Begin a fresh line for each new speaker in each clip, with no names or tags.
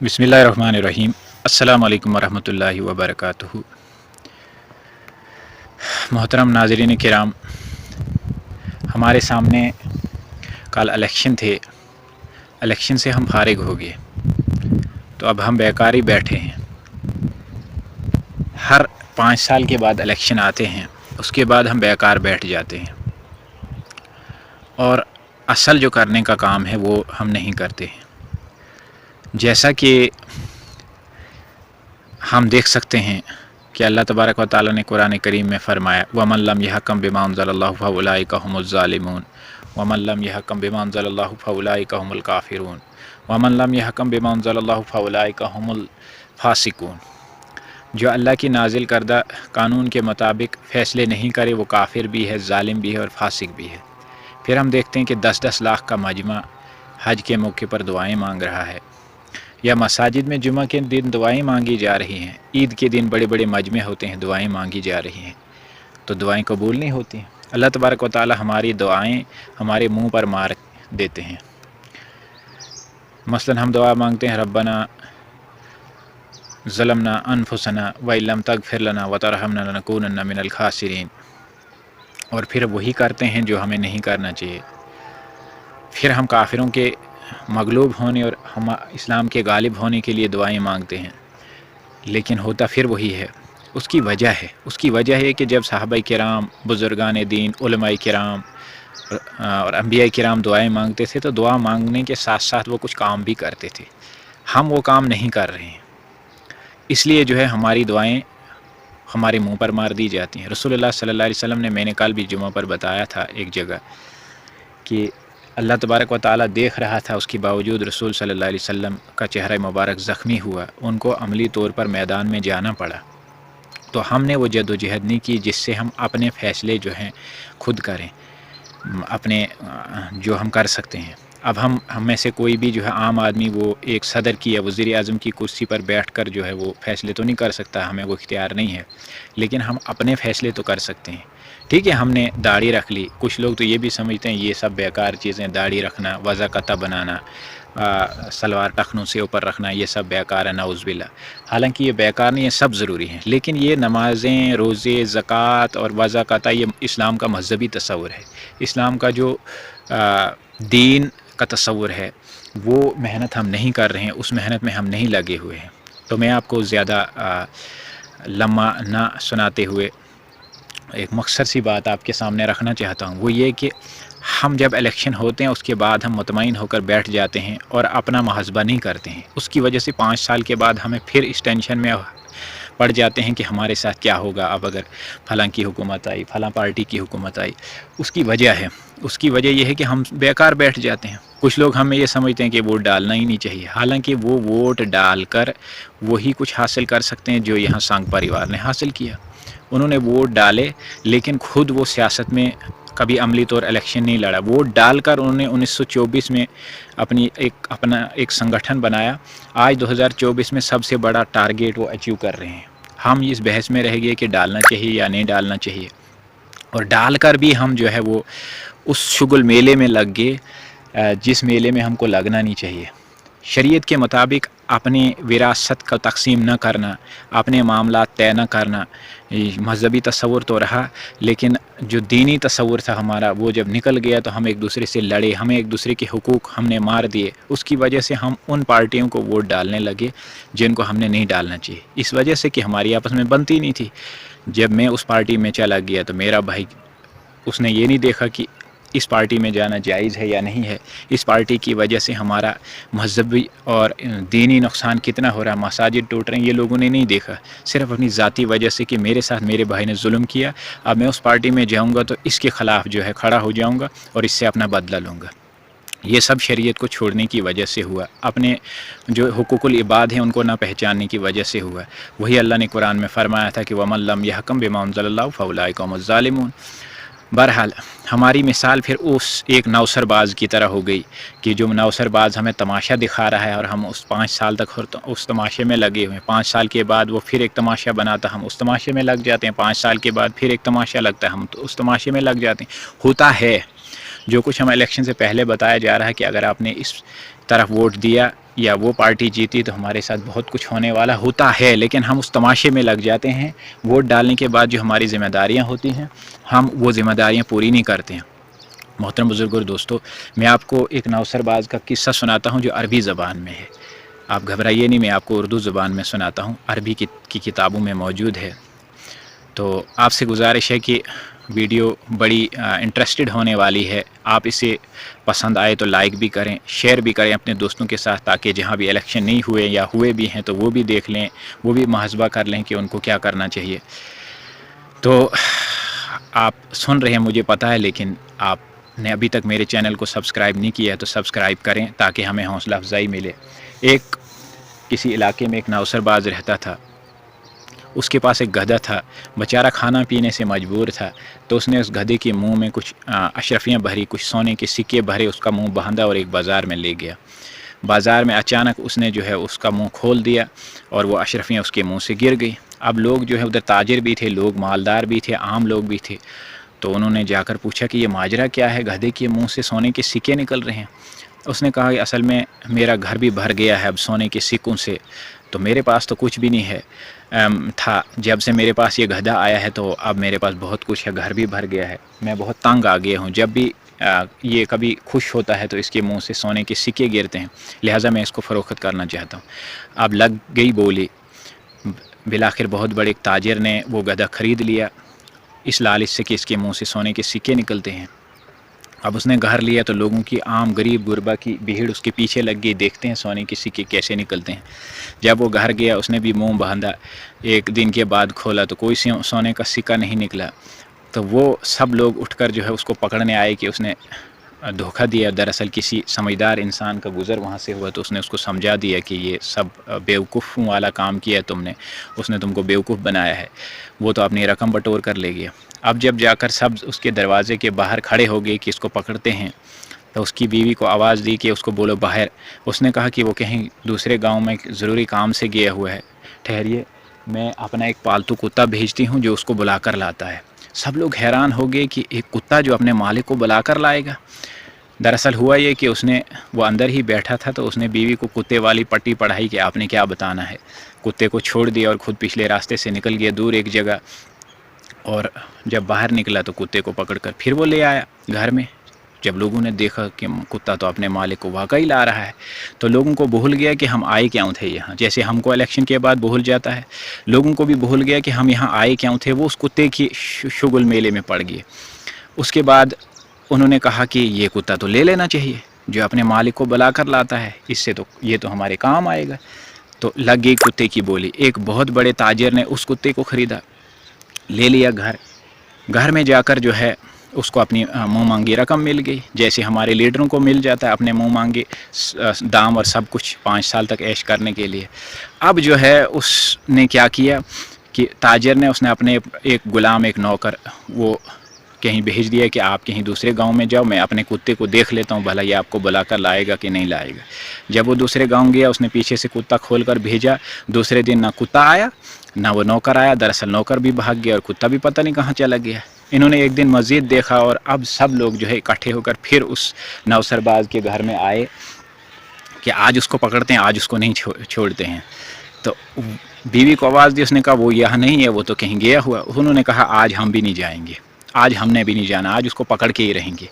बिस्मिल्लाहिर्रहमानिर्रहीम। अस्सलाम वालेकुम वरहमतुल्लाहि वबरकातुहू। मोहतरम नाज़रीन किराम, हमारे सामने कल इलेक्शन थे। इलेक्शन से हम फारिग हो गए, तो अब हम बेकार ही बैठे हैं। हर 5 साल के बाद इलेक्शन आते हैं, उसके बाद हम बेकार बैठ जाते हैं और असल जो करने का काम है वो हम नहीं करते हैं। जैसा कि हम देख सकते हैं कि अल्लाह तबारक व तआला ने कुरान करीम में फ़रमाया, वमन लम यहकम बिमा अंज़लल्लाहु फ़उलाइका हुमुज़ ज़ालिमून वमन लम यहकम बिमा अंज़लल्लाहु फ़उलाइका हुमुल काफ़िरून वमन लम यहकम बिमा अंज़लल्लाहु फ़उलाइका हुमुल फ़ासिकून। जो अल्लाह की नाजिल करदा कानून के मुताबिक फ़ैसले नहीं करे वो काफिर भी है, ज़ालिम भी है और फासिक भी है। फिर हम देखते हैं कि 10-10 लाख का मजमा हज के मौके पर दुआएं मांग रहा है, या मसाजिद में जुमा के दिन दुआएं मांगी जा रही हैं। ईद के दिन बड़े बड़े मजमे होते हैं, दुआएं मांगी जा रही हैं, तो दुआएं कबूल नहीं होती। अल्लाह तबारक व तआला हमारी दुआएं हमारे मुंह पर मार देते हैं। मसलन हम दुआ मांगते हैं, रब्बना ज़लमना अनफुसना व इल्लम तगफिर लना व तरहमना लनकूनन्ना मिनल खासिरीन, और फिर वही करते हैं जो हमें नहीं करना चाहिए। फिर हम काफिरों के मगलूब होने और हम इस्लाम के गालिब होने के लिए दुआएं मांगते हैं, लेकिन होता फिर वही है। उसकी वजह है कि जब सहाबा किराम, बुज़ुर्गान दीन, उलमाए किराम और अंबिया किराम दुआएं मांगते थे, तो दुआ मांगने के साथ साथ वो कुछ काम भी करते थे। हम वो काम नहीं कर रहे हैं, इसलिए जो है हमारी दुआएं हमारे मुंह पर मार दी जाती हैं। रसूलुल्लाह सल्लल्लाहु अलैहि वसल्लम ने, मैंने कल भी जुमा पर बताया था एक जगह, कि अल्लाह तबारक व तआला देख रहा था, उसके बावजूद रसूल सल्लल्लाहु अलैहि वसल्लम का चेहरा मुबारक ज़ख्मी हुआ, उनको अमली तौर पर मैदान में जाना पड़ा। तो हमने वो जद्दोजहद नहीं की जिससे हम अपने फ़ैसले जो हैं खुद करें, अपने जो हम कर सकते हैं। अब हम में से कोई भी जो है आम आदमी वो एक सदर की या वज़ीर आज़म की कुर्सी पर बैठकर जो है वो फ़ैसले तो नहीं कर सकता, हमें वो इख्तियार नहीं है, लेकिन हम अपने फ़ैसले तो कर सकते हैं। ठीक है, हमने दाढ़ी रख ली। कुछ लोग तो ये भी समझते हैं ये सब बेकार चीज़ें, दाढ़ी रखना, वज़ा कता बनाना, सलवार टखनों से ऊपर रखना, ये सब बेकार है, नाउज़ुबिल्लाह। हालांकि ये बेकार नहीं है, सब ज़रूरी हैं, लेकिन ये नमाज़ें, रोज़े, ज़कात और वज़ा कता ये इस्लाम का मज़हबी तसव्वुर है। इस्लाम का जो दीन का तसव्वुर है वो मेहनत हम नहीं कर रहे हैं, उस मेहनत में हम नहीं लगे हुए हैं। तो मैं आपको ज़्यादा लम्हा ना सुनाते हुए एक मकसद सी बात आपके सामने रखना चाहता हूँ। वो ये कि हम जब इलेक्शन होते हैं उसके बाद हम मुतमईन होकर बैठ जाते हैं और अपना मुहासबा नहीं करते हैं। उसकी वजह से 5 साल के बाद हमें फिर इस टेंशन में पड़ जाते हैं कि हमारे साथ क्या होगा अब अगर फ़लाँ की हुकूमत आई, फ़लाँ पार्टी की हुकूमत आई। उसकी वजह यह है कि हम बेकार बैठ जाते हैं। कुछ लोग हमें ये समझते हैं कि वोट डालना ही नहीं चाहिए, हालांकि वो वोट डालकर वही कुछ हासिल कर सकते हैं जो यहाँ संघ परिवार ने हासिल किया। उन्होंने वोट डाले, लेकिन खुद वो सियासत में कभी अमली तौर इलेक्शन नहीं लड़ा। वोट डालकर उन्होंने 1924 में अपना एक संगठन बनाया। आज 2024 में सबसे बड़ा टारगेट वो अचीव कर रहे हैं। हम इस बहस में रह गए कि डालना चाहिए या नहीं डालना चाहिए, और डालकर भी हम जो है वो उस शुगुल मेले में लग गए जिस मेले में हमको लगना नहीं चाहिए। शरीयत के मुताबिक अपने विरासत का तकसीम न करना, अपने मामलात तय न करना, मज़हबी तसव्वुर तो रहा, लेकिन जो दीनी तसव्वुर था हमारा वो जब निकल गया तो हम एक दूसरे से लड़े, हमें एक दूसरे के हुकूक हमने मार दिए। उसकी वजह से हम उन पार्टियों को वोट डालने लगे जिनको हमने नहीं डालना चाहिए, इस वजह से कि हमारी आपस में बनती नहीं थी। जब मैं उस पार्टी में चला गया तो मेरा भाई, उसने ये नहीं देखा कि इस पार्टी में जाना जायज़ है या नहीं है। इस पार्टी की वजह से हमारा मज़हबी और दीनी नुकसान कितना हो रहा है, मसाजिद टूट रहे हैं, ये लोगों ने नहीं देखा। सिर्फ अपनी ज़ाती वजह से कि मेरे साथ मेरे भाई ने जुल्म किया, अब मैं उस पार्टी में जाऊंगा तो इसके ख़िलाफ़ जो है खड़ा हो जाऊंगा और इससे अपना बदला लूँगा। ये सब शरीयत को छोड़ने की वजह से हुआ, अपने जो हुकूकुल इबाद हैं उनको ना पहचानने की वजह से हुआ। वही अल्लाह ने कुरान में फ़रमाया था कि वमन लम यहकम बिमा अंज़लल्लाहु फ़उलाइका हुमुज़ ज़ालिमून। बहरहाल हमारी मिसाल फिर उस एक नौसरबाज़ की तरह हो गई कि जो नौसरबाज़ हमें तमाशा दिखा रहा है और हम उस 5 साल तक उस तमाशे में लगे हुए हैं। 5 साल के बाद वो फिर एक तमाशा बनाता, हम उस तमाशे में लग जाते हैं। 5 साल के बाद फिर एक तमाशा लगता है, हम तो उस तमाशे में लग जाते हैं। होता है جو کچھ ہمیں الیکشن سے پہلے بتایا جا رہا ہے کہ اگر آپ نے اس طرف ووٹ دیا یا وہ پارٹی جیتی تو ہمارے ساتھ بہت کچھ ہونے والا ہوتا ہے، لیکن ہم اس تماشے میں لگ جاتے ہیں۔ ووٹ ڈالنے کے بعد جو ہماری ذمہ داریاں ہوتی ہیں ہم وہ ذمہ داریاں پوری نہیں کرتے ہیں۔ محترم بزرگوں اور دوستو، میں آپ کو ایک نوسر باز کا قصہ سناتا ہوں جو عربی زبان میں ہے۔ آپ گھبرائیے نہیں، میں آپ کو اردو زبان میں سناتا ہوں، عربی کی کتابوں میں موجود ہے۔ تو آپ سے گزارش ہے کہ ویڈیو بڑی انٹرسٹڈ ہونے والی ہے، آپ اسے پسند آئے تو لائک بھی کریں، شیئر بھی کریں اپنے دوستوں کے ساتھ، تاکہ جہاں بھی الیکشن نہیں ہوئے یا ہوئے بھی ہیں تو وہ بھی دیکھ لیں، وہ بھی محاسبہ کر لیں کہ ان کو کیا کرنا چاہیے۔ تو آپ سن رہے ہیں مجھے پتہ ہے، لیکن آپ نے ابھی تک میرے چینل کو سبسکرائب نہیں کیا ہے تو سبسکرائب کریں تاکہ ہمیں حوصلہ افزائی ملے۔ کسی علاقے میں ایک نوسر باز رہتا تھا، اس کے پاس ایک گدھا تھا، بیچارہ کھانا پینے سے مجبور تھا، تو اس نے اس گدھے کے منہ میں کچھ اشرفیاں بھری، کچھ سونے کے سکے بھرے، اس کا منہ باندھا اور ایک بازار میں لے گیا۔ بازار میں اچانک اس نے جو ہے اس کا منہ کھول دیا اور وہ اشرفیاں اس کے منہ سے گر گئی۔ اب لوگ جو ہے ادھر تاجر بھی تھے، لوگ مالدار بھی تھے، عام لوگ بھی تھے، تو انہوں نے جا کر پوچھا کہ یہ ماجرا کیا ہے، گدھے کے منہ سے سونے کے سکے نکل رہے ہیں۔ اس نے کہا کہ اصل میں میرا گھر بھی بھر گیا ہے اب سونے کے سکوں سے، تو میرے پاس تو کچھ بھی نہیں ہے تھا، جب سے میرے پاس یہ گدھا آیا ہے تو اب میرے پاس بہت کچھ ہے، گھر بھی بھر گیا ہے، میں بہت تنگ آ گیا ہوں، جب بھی یہ کبھی خوش ہوتا ہے تو اس کے منہ سے سونے کے سکے گرتے ہیں، لہٰذا میں اس کو فروخت کرنا چاہتا ہوں۔ اب لگ گئی بولی، بالآخر بہت بڑے ایک تاجر نے وہ گدھا خرید لیا اس لالچ سے کہ اس کے منہ سے سونے کے سکے نکلتے ہیں۔ اب اس نے گھر لیا تو لوگوں کی عام غریب غربا کی بھیڑ اس کے پیچھے لگ گئی، دیکھتے ہیں سونے کے سکے کیسے نکلتے ہیں۔ جب وہ گھر گیا اس نے بھی منہ باندھا، ایک دن کے بعد کھولا تو کوئی سونے کا سکہ نہیں نکلا، تو وہ سب لوگ اٹھ کر جو ہے اس کو پکڑنے آئے کہ اس نے دھوکہ دیا۔ دراصل کسی سمجھدار انسان کا گزر وہاں سے ہوا تو اس نے اس کو سمجھا دیا کہ یہ سب بیوقوفوں والا کام کیا ہے تم نے، اس نے تم کو بیوقوف بنایا ہے، وہ تو اپنی رقم بٹور کر لے گیا۔ اب جب جا کر سب اس کے دروازے کے باہر کھڑے ہو گئے کہ اس کو پکڑتے ہیں، تو اس کی بیوی کو آواز دی کہ اس کو بولو باہر۔ اس نے کہا کہ وہ کہیں دوسرے گاؤں میں ضروری کام سے گیا ہوا ہے، ٹھہریے میں اپنا ایک پالتو کتا بھیجتی ہوں جو اس کو بلا کر لاتا ہے۔ سب لوگ حیران ہو گئے کہ ایک کتا جو اپنے مالک کو بلا کر لائے گا۔ دراصل ہوا یہ کہ وہ اندر ہی بیٹھا تھا، تو اس نے بیوی کو کتے والی پٹی پڑھائی کہ آپ نے کیا بتانا ہے، کتے کو چھوڑ دیا اور خود پچھلے راستے سے نکل گیا دور ایک جگہ، اور جب باہر نکلا تو کتے کو پکڑ کر پھر وہ لے آیا گھر میں۔ جب لوگوں نے دیکھا کہ کتا تو اپنے مالک کو واقعی لا رہا ہے، تو لوگوں کو بھول گیا کہ ہم آئے کیوں تھے یہاں، جیسے ہم کو الیکشن کے بعد بھول جاتا ہے، لوگوں کو بھی بھول گیا کہ ہم یہاں آئے کیوں تھے، وہ اس کتے کی شگل میلے میں پڑ گئے۔ اس کے بعد انہوں نے کہا کہ یہ کتا تو لے لینا چاہیے جو اپنے مالک کو بلا کر لاتا ہے، اس سے تو یہ تو ہمارے کام آئے گا۔ تو لگ گئی کتے کی بولی۔ ایک بہت بڑے تاجر نے اس کتے کو خریدا، لے لیا گھر میں جا کر جو ہے اس کو اپنی منہ مانگی رقم مل گئی، جیسے ہمارے لیڈروں کو مل جاتا ہے اپنے منہ مانگے دام اور سب کچھ 5 سال تک عیش کرنے کے لیے۔ اب جو ہے اس نے کیا کیا کہ تاجر نے اس نے اپنے ایک غلام، ایک نوکر، وہ کہیں بھیج دیا کہ آپ کہیں دوسرے گاؤں میں جاؤ، میں اپنے کتے کو دیکھ لیتا ہوں بھلا یہ آپ کو بلا کر لائے گا کہ نہیں لائے گا۔ جب وہ دوسرے گاؤں گیا اس نے پیچھے سے کتا کھول کر بھیجا، دوسرے دن نہ کتا آیا نہ وہ نوکر آیا، دراصل نوکر بھی بھاگ گیا اور کتا بھی پتہ نہیں کہاں چلا گیا۔ انہوں نے ایک دن مزید دیکھا اور اب سب لوگ جو ہے اکٹھے ہو کر پھر اس نوسر باز کے گھر میں آئے کہ آج اس کو پکڑتے ہیں، آج اس کو نہیں چھوڑتے ہیں۔ تو بیوی کو آواز دی، اس نے کہا وہ یہاں نہیں ہے، وہ تو کہیں گیا ہوا۔ انہوں نے کہا آج ہم بھی نہیں جائیں گے، آج ہم نے بھی نہیں جانا، آج اس کو پکڑ کے ہی رہیں گے۔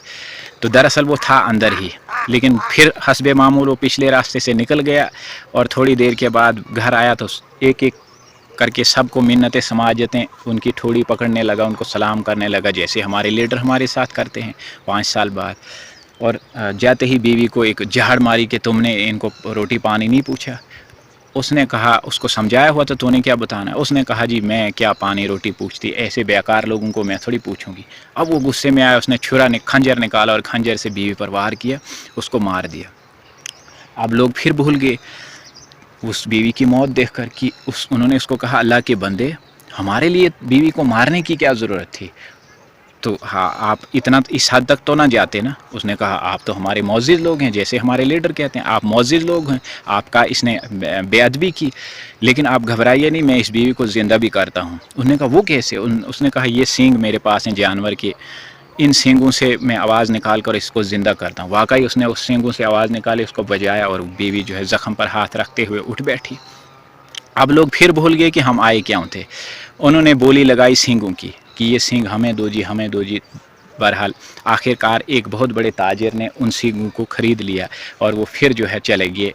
تو دراصل وہ تھا اندر ہی، لیکن پھر حسب معمول وہ پچھلے راستے سے نکل گیا اور تھوڑی دیر کے بعد گھر آیا تو ایک ایک کر کے سب کو منتیں سماجتیں ان کی ٹھوڑی پکڑنے لگا، ان کو سلام کرنے لگا جیسے ہمارے لیڈر ہمارے ساتھ کرتے ہیں 5 سال بعد۔ اور جاتے ہی بیوی کو ایک جھاڑ ماری کہ تم نے ان کو روٹی پانی نہیں پوچھا۔ اس نے کہا، اس کو سمجھایا ہوا تو نے کیا بتانا ہے؟ اس نے کہا جی میں کیا پانی روٹی پوچھتی، ایسے بیکار لوگوں کو میں تھوڑی پوچھوں گی۔ اب وہ غصے میں آیا، اس نے کھنجر نکالا اور کھنجر سے بیوی پر وار کیا، اس کو مار دیا۔ اب لوگ پھر بھول گئے اس بیوی کی موت دیکھ کر کہ انہوں نے اس کو کہا اللہ کے بندے ہمارے لیے بیوی کو مارنے کی کیا ضرورت تھی؟ تو ہاں آپ اتنا اس حد تک تو نہ جاتے نا۔ اس نے کہا آپ تو ہمارے معزز لوگ ہیں، جیسے ہمارے لیڈر کہتے ہیں آپ معزز لوگ ہیں، آپ کا اس نے بے ادبی کی، لیکن آپ گھبرائیے نہیں، میں اس بیوی کو زندہ بھی کرتا ہوں۔ انہوں نے کہا وہ کیسے؟ اس نے کہا یہ سینگ میرے پاس ہیں جانور کے، इन सींगों से मैं आवाज़ निकाल कर इसको ज़िंदा करता हूँ। वाकई उसने उस सींगों से आवाज़ निकाली, उसको बजाया और बीवी जो है ज़ख़्म पर हाथ रखते हुए उठ बैठी। अब लोग फिर भूल गए कि हम आए क्यों थे। उन्होंने बोली लगाई सींगों की कि ये सींग हमें दो जी, हमें दो जी। बहरहाल आखिरकार एक बहुत बड़े ताजिर ने उन सींगों को ख़रीद लिया और वो फिर जो है चले गए।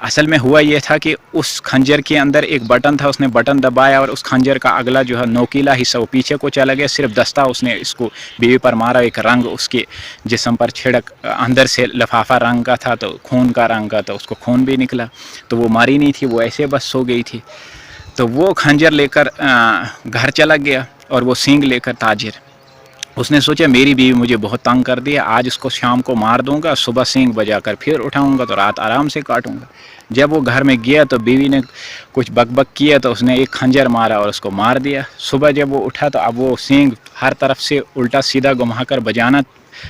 असल में हुआ ये था कि उस खंजर के अंदर एक बटन था, उसने बटन दबाया और उस खंजर का अगला जो है नोकीला हिस्सा वो पीछे को चला गया। सिर्फ दस्ता उसने इसको बीवी पर मारा, एक रंग उसके जिस्म पर छिड़क, अंदर से लिफाफा रंग का था तो खून का रंग का, तो उसको खून भी निकला। तो वो मारी नहीं थी, वो ऐसे बस सो गई थी। तो वो खंजर लेकर घर चला गया और वो सींग लेकर ताजिर, उसने सोचा मेरी बीवी मुझे बहुत तंग कर दिया, आज इसको शाम को मार दूंगा, सुबह सींग बजाकर फिर उठाऊंगा तो रात आराम से काटूंगा। जब वो घर में गया तो बीवी ने कुछ बकबक किया तो उसने एक खंजर मारा और उसको मार दिया। सुबह जब वो उठा तो अब वो सींग हर तरफ से उल्टा सीधा घुमाकर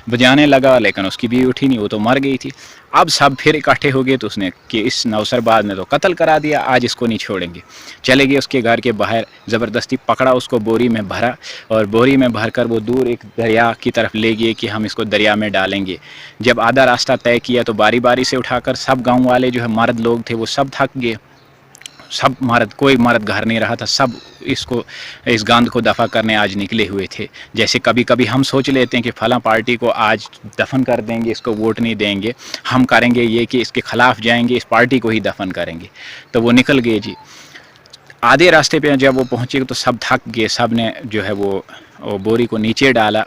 बजाने लगा, लेकिन उसकी बीवी उठी नहीं, वो तो मर गई थी। अब सब फिर इकट्ठे हो गए तो उसने कि इस नौसरबाज ने तो कत्ल करा दिया, आज इसको नहीं छोड़ेंगे। चले गए उसके घर के बाहर, ज़बरदस्ती पकड़ा उसको, बोरी में भरा और बोरी में भरकर वो दूर एक दरिया की तरफ ले गए कि हम इसको दरिया में डालेंगे। जब आधा रास्ता तय किया तो बारी बारी से उठाकर सब गाँव वाले जो है मर्द लोग थे वो सब थक गए, सब मर्द, कोई मर्द घर नहीं रहा था, सब इसको इस गांध को दफ़ा करने आज निकले हुए थे। जैसे कभी कभी हम सोच लेते हैं कि फलां पार्टी को आज दफन कर देंगे, इसको वोट नहीं देंगे, हम करेंगे ये कि इसके ख़िलाफ़ जाएंगे, इस पार्टी को ही दफन करेंगे। तो वो निकल गए जी। आधे रास्ते पे जब वो पहुँचे तो सब थक गए, सब ने जो है वो बोरी को नीचे डाला,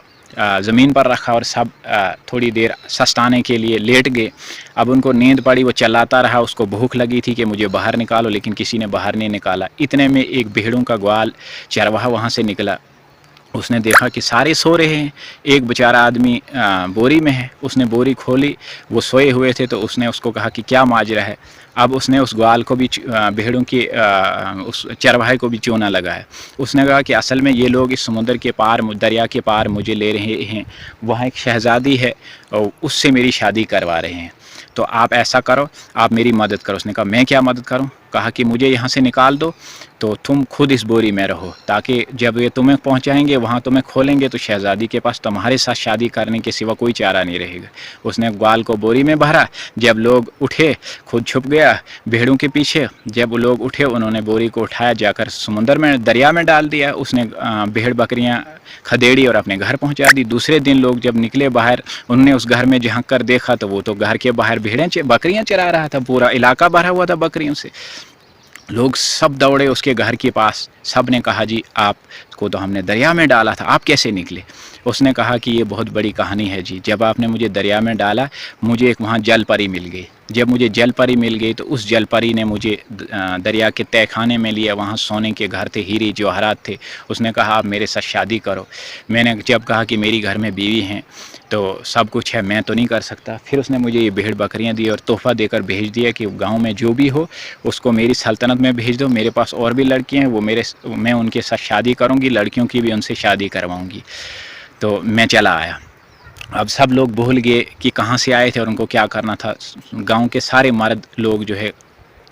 ज़मीन पर रखा और सब थोड़ी देर सस्ताने के लिए लेट गए। अब उनको नींद पड़ी, वो चिल्लाता रहा, उसको भूख लगी थी कि मुझे बाहर निकालो, लेकिन किसी ने बाहर नहीं निकाला। इतने में एक भेड़ों का ग्वाल चरवाहा वहाँ से निकला, उसने देखा कि सारे सो रहे हैं, एक बेचारा आदमी बोरी में है। उसने बोरी खोली, वो सोए हुए थे, तो उसने उसको कहा कि क्या माजरा है। अब उसने उस ग्वाल को भी, भेड़ों की उस चरवाहे को भी चूना लगाया। उसने कहा कि असल में ये लोग इस समुद्र के पार, दरिया के पार मुझे ले रहे हैं, वहाँ एक शहज़ादी है और उससे मेरी शादी करवा रहे हैं, तो आप ऐसा करो, आप मेरी मदद करो। उसने कहा मैं क्या मदद करूं? कहा कि मुझे यहाँ से निकाल दो, तो तुम खुद इस बोरी में रहो, ताकि जब ये तुम्हें पहुँचाएंगे वहाँ तुम्हें खोलेंगे तो शहज़ादी के पास तुम्हारे साथ शादी करने के सिवा कोई चारा नहीं रहेगा। उसने ग्वाल को बोरी में भरा, जब लोग उठे खुद छुप गया भेड़ों के पीछे। जब वो लोग उठे उन्होंने बोरी को उठाया, जाकर समुद्र में, दरिया में डाल दिया। उसने भेड़ बकरियाँ खदेड़ी और अपने घर पहुँचा दी। दूसरे दिन लोग जब निकले बाहर, उन्होंने उस घर में झांक कर देखा तो वो तो घर के बाहर बकरियाँ चरा रहा था, पूरा इलाका भरा हुआ था बकरियों से। लोग सब दौड़े उसके घर के पास, सब ने कहा जी आपको तो हमने दरिया में डाला था, आप कैसे निकले? उसने कहा कि ये बहुत बड़ी कहानी है जी, जब आपने मुझे दरिया में डाला मुझे एक वहाँ जल परी मिल गई। जब मुझे जल परी मिल गई तो उस जल परी ने मुझे दरिया के तहखाने में लिया, वहाँ सोने के घर थे, हीरे जवाहरात थे। उसने कहा आप मेरे साथ शादी करो। मैंने जब कहा कि मेरी घर में बीवी हैं तो सब कुछ है, मैं तो नहीं कर सकता। फिर उसने मुझे ये भेड़ बकरियाँ दी और तोहफ़ा देकर भेज दिया कि गांव में जो भी हो उसको मेरी सल्तनत में भेज दो, मेरे पास और भी लड़कियाँ हैं, मैं उनके साथ शादी करूँगी, लड़कियों की भी उनसे शादी करवाऊँगी। तो मैं चला आया। अब सब लोग भूल गए कि कहाँ से आए थे और उनको क्या करना था। गांव के सारे मर्द लोग जो है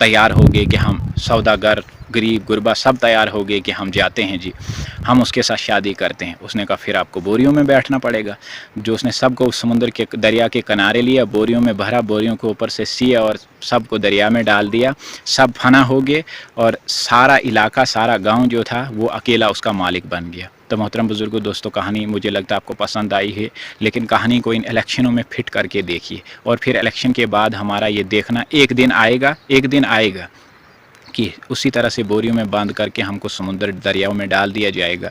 तैयार हो गए कि हम, सौदागर, गरीब गुरबा सब तैयार हो गए कि हम जाते हैं जी, हम उसके साथ शादी करते हैं। उसने कहा फिर आपको बोरियों में बैठना पड़ेगा। जो उसने सबको समुद्र के दरिया के किनारे लिया, बोरियों में भरा, बोरियों को ऊपर से सिया और सबको दरिया में डाल दिया। सब फना हो गए और सारा इलाका, सारा गांव जो था वो अकेला उसका मालिक बन गया। तो मोहतरम बुज़ुर्गों, दोस्तों, कहानी मुझे लगता है आपको पसंद आई है, लेकिन कहानी को इन इलेक्शनों में फिट करके देखिए और फिर इलेक्शन के बाद हमारा ये देखना एक दिन आएगा कि उसी तरह से बोरियों में बांध करके हमको समुद्र दरियाओं में डाल दिया जाएगा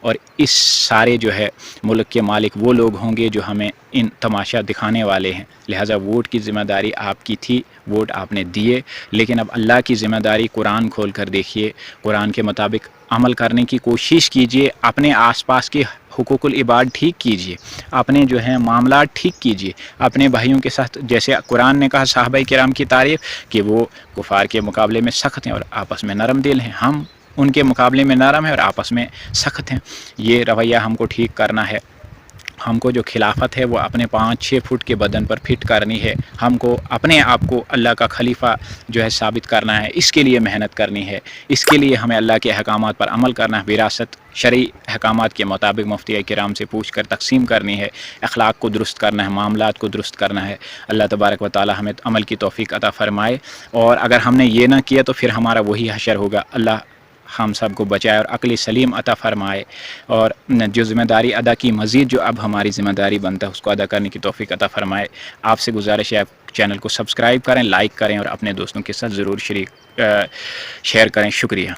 और इस सारे जो है मुल्क के मालिक वो लोग होंगे जो हमें इन तमाशा दिखाने वाले हैं। लिहाजा वोट की ज़िम्मेदारी आपकी थी, वोट आपने दिए, लेकिन अब अल्लाह की ज़िम्मेदारी, कुरान खोल कर देखिए, कुरान के मुताबिक अमल करने की कोशिश कीजिए, अपने आसपास के हुकूकुल इबाद ठीक कीजिए, अपने जो है मामला ठीक कीजिए, अपने भाइयों के साथ, जैसे कुरान ने कहा सहाबाए किराम की तारीफ़ कि वो कुफार के मुकाबले में सख्त हैं और आपस में नरम दिल हैं, हम उनके मुकाबले में नरम हैं और आपस में सख्त हैं। ये रवैया हमको ठीक करना है ہم کو جو خلافت ہے وہ اپنے 5-6 فٹ کے بدن پر فٹ کرنی ہے. ہم کو اپنے آپ کو اللہ کا خلیفہ جو ہے ثابت کرنا ہے. اس کے لیے محنت کرنی ہے. اس کے لیے ہمیں اللہ کے احکامات پر عمل کرنا ہے. وراثت شرعی احکامات کے مطابق مفتی کرام سے پوچھ کر تقسیم کرنی ہے. اخلاق کو درست کرنا ہے. معاملات کو درست کرنا ہے. اللہ تبارک و تعالی ہمیں عمل کی توفیق عطا فرمائے. اور اگر ہم نے یہ نہ کیا تو پھر ہمارا وہی حشر ہوگا. اللہ ہم سب کو بچائے اور عقل سلیم عطا فرمائے. اور جو ذمہ داری ادا کی مزید جو اب ہماری ذمہ داری بنتا ہے اس کو ادا کرنے کی توفیق عطا فرمائے. آپ سے گزارش ہے آپ چینل کو سبسکرائب کریں, لائک کریں اور اپنے دوستوں کے ساتھ ضرور شیئر کریں. شکریہ.